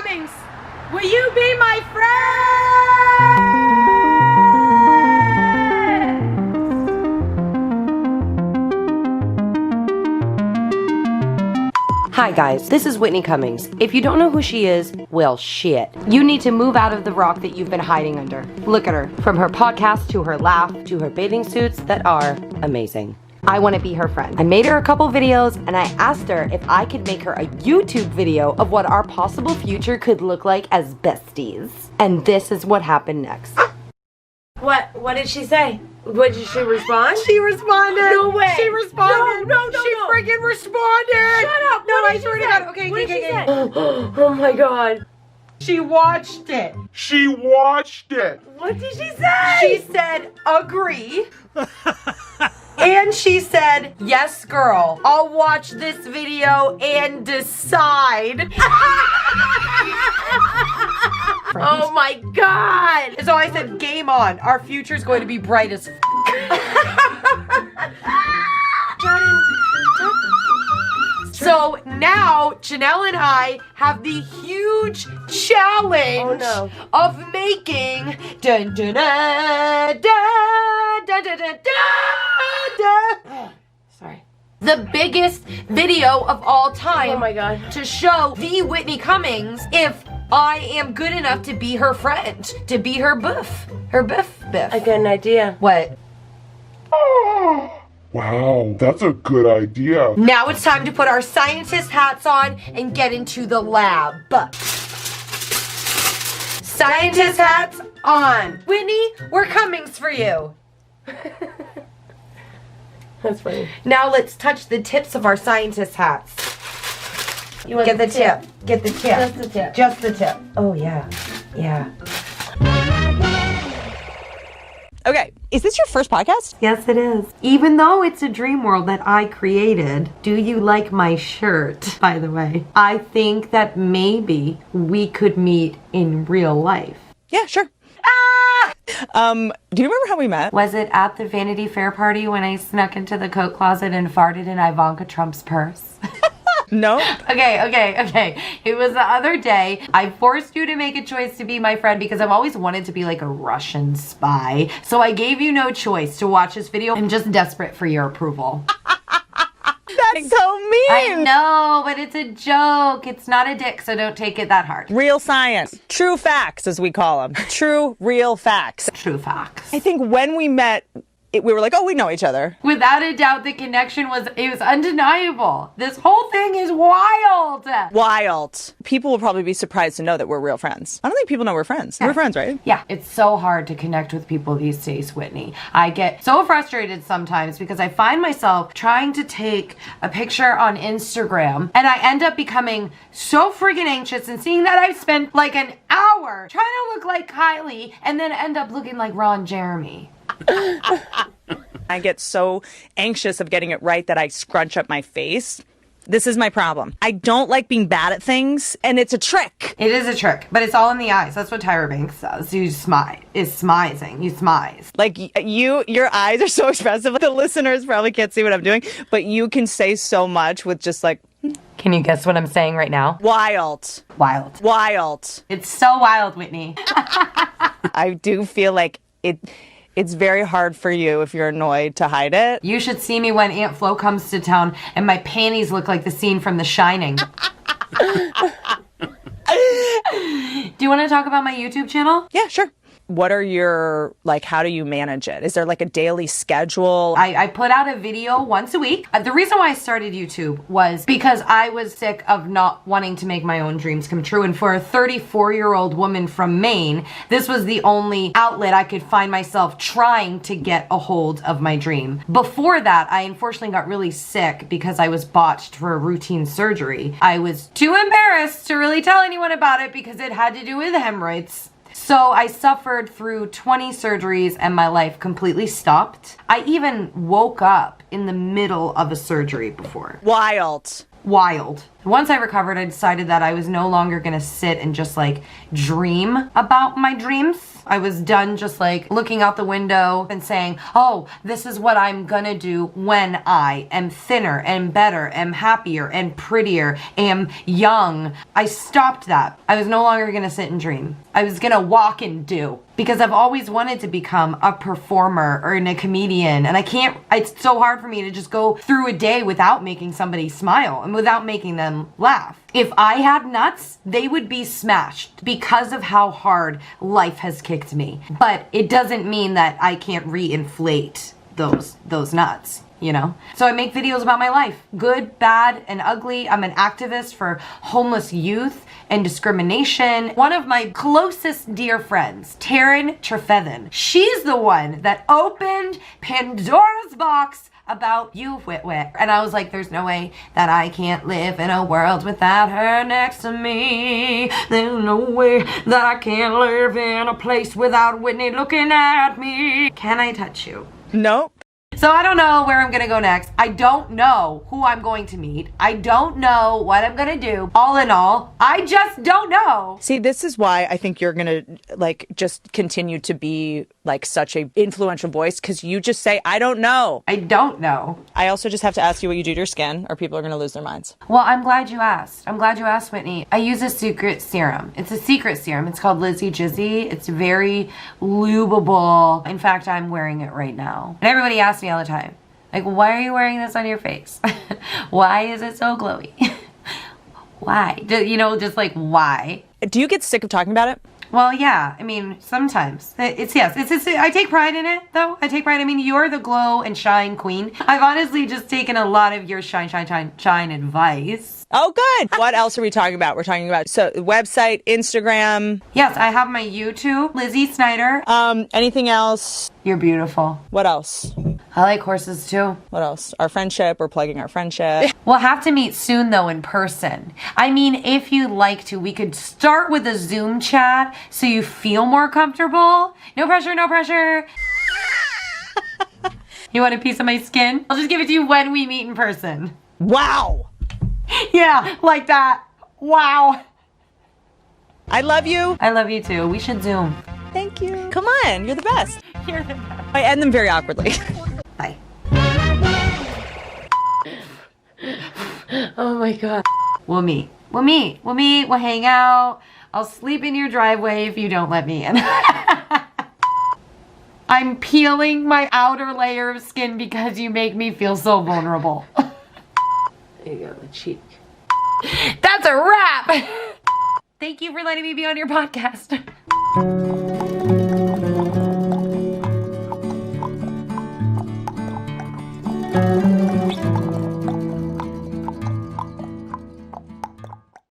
Cummings, will you be my friend? Hi guys, this is Whitney Cummings. If you don't know who she is, well shit. You need to move out of the rock that you've been hiding under. Look at her, from her podcast to her laugh to her bathing suits that are amazing. I want to be her friend. I made her a couple videos and I asked her if I could make her a YouTube video of what our possible future could look like as besties. And this is what happened next. What did she say? What did she respond? She responded. No way. She responded. No. She freaking responded. Shut up. No, I swear to God. Okay. Oh my God. She watched it. She watched it. What did she say? She said, agree. And she said, yes, girl. I'll watch this video and decide. Oh my God. So I said, game on. Our future's going to be bright as So now, Janelle and I have the huge challenge of making dun dun dun dun dun dun dun dun. Sorry. The biggest video of all time. Oh my God. To show the Whitney Cummings if I am good enough to be her friend, to be her biff. Her biff. I got an idea. What? Wow, that's a good idea. Now it's time to put our scientist hats on and get into the lab. Scientist hats on. Whitney, we're Cummings for you. That's funny. Now let's touch the tips of our scientist hats. Get the tip. Get the tip. Just the tip. Just the tip. Oh yeah. Yeah. Okay, is this your first podcast? Yes, it is. Even though it's a dream world that I created, do you like my shirt, by the way? I think that maybe we could meet in real life. Yeah, sure. Ah! Do you remember how we met? Was it at the Vanity Fair party when I snuck into the coat closet and farted in Ivanka Trump's purse? No. Okay. It was the other day. I forced you to make a choice to be my friend because I've always wanted to be like a Russian spy. So I gave you no choice to watch this video. I'm just desperate for your approval. That's so mean. I know, but it's a joke. It's not a dick, so don't take it that hard. Real science. True facts, as we call them. True, real facts. True facts. I think when we met, we were like, oh, we know each other. Without a doubt, the connection was undeniable. This whole thing is wild. Wild. People will probably be surprised to know that we're real friends. I don't think people know we're friends. Yeah. We're friends, right? Yeah. It's so hard to connect with people these days, Whitney. I get so frustrated sometimes because I find myself trying to take a picture on Instagram and I end up becoming so freaking anxious and seeing that I've spent like an hour trying to look like Kylie and then end up looking like Ron Jeremy. I get so anxious of getting it right that I scrunch up my face. This is my problem. I don't like being bad at things, and it's a trick. It is a trick, but it's all in the eyes. That's what Tyra Banks does. You smile. Is smizing. You smize. Like your eyes are so expressive. The listeners probably can't see what I'm doing, but you can say so much with just like. Can you guess what I'm saying right now? Wild. Wild. Wild. It's so wild, Whitney. I do feel like it's very hard for you if you're annoyed to hide it. You should see me when Aunt Flo comes to town and my panties look like the scene from The Shining. Do you want to talk about my YouTube channel? Yeah, sure. What are your, like, how do you manage it? Is there like a daily schedule? I put out a video once a week. The reason why I started YouTube was because I was sick of not wanting to make my own dreams come true. And for a 34-year-old woman from Maine, this was the only outlet I could find myself trying to get a hold of my dream. Before that, I unfortunately got really sick because I was botched for a routine surgery. I was too embarrassed to really tell anyone about it because it had to do with hemorrhoids. So I suffered through 20 surgeries and my life completely stopped. I even woke up in the middle of a surgery before. Wild. Wild. Once I recovered, I decided that I was no longer gonna sit and just like dream about my dreams. I was done just like looking out the window and saying, oh, this is what I'm gonna do when I am thinner and better, am happier and prettier, am young. I stopped that. I was no longer gonna sit and dream. I was gonna walk and do. Because I've always wanted to become a performer or a comedian, and I can't, it's so hard for me to just go through a day without making somebody smile and without making them laugh. If I had nuts, they would be smashed because of how hard life has kicked me. But it doesn't mean that I can't reinflate those nuts. You know? So I make videos about my life. Good, bad, and ugly. I'm an activist for homeless youth and discrimination. One of my closest dear friends, Taryn Trefethen, she's the one that opened Pandora's box about you, Whit. And I was like, there's no way that I can't live in a world without her next to me. There's no way that I can't live in a place without Whitney looking at me. Can I touch you? Nope. So I don't know where I'm gonna go next. I don't know who I'm going to meet. I don't know what I'm gonna do. All in all, I just don't know. See, this is why I think you're gonna like just continue to be like such a influential voice, because you just say, I don't know. I don't know. I also just have to ask you what you do to your skin, or people are gonna lose their minds. Well, I'm glad you asked. I'm glad you asked, Whitney. I use a secret serum. It's a secret serum. It's called Lizzie Jizzy. It's very lubable. In fact, I'm wearing it right now. And everybody asks me all the time, like, why are you wearing this on your face? Why is it so glowy? Why? You know, just like, why? Do you get sick of talking about it? Well, yeah. I mean, sometimes. It's I take pride in it, though. I take pride. I mean, you're the glow and shine queen. I've honestly just taken a lot of your shine advice. Oh, good. What else are we talking about? We're talking about website, Instagram. Yes, I have my YouTube, Lizzie Snyder. Anything else? You're beautiful. What else? I like horses too. What else? Our friendship. We're plugging our friendship. We'll have to meet soon though in person. I mean, if you'd like to, we could start with a Zoom chat so you feel more comfortable. No pressure, no pressure. You want a piece of my skin? I'll just give it to you when we meet in person. Wow. Yeah, like that. Wow. I love you. I love you too. We should Zoom. Thank you. Come on, you're the best. You're the best. I end them very awkwardly. Bye. Oh my God. We'll meet. We'll hang out. I'll sleep in your driveway if you don't let me in. I'm peeling my outer layer of skin because you make me feel so vulnerable. There you go, the cheek. That's a wrap. Thank you for letting me be on your podcast.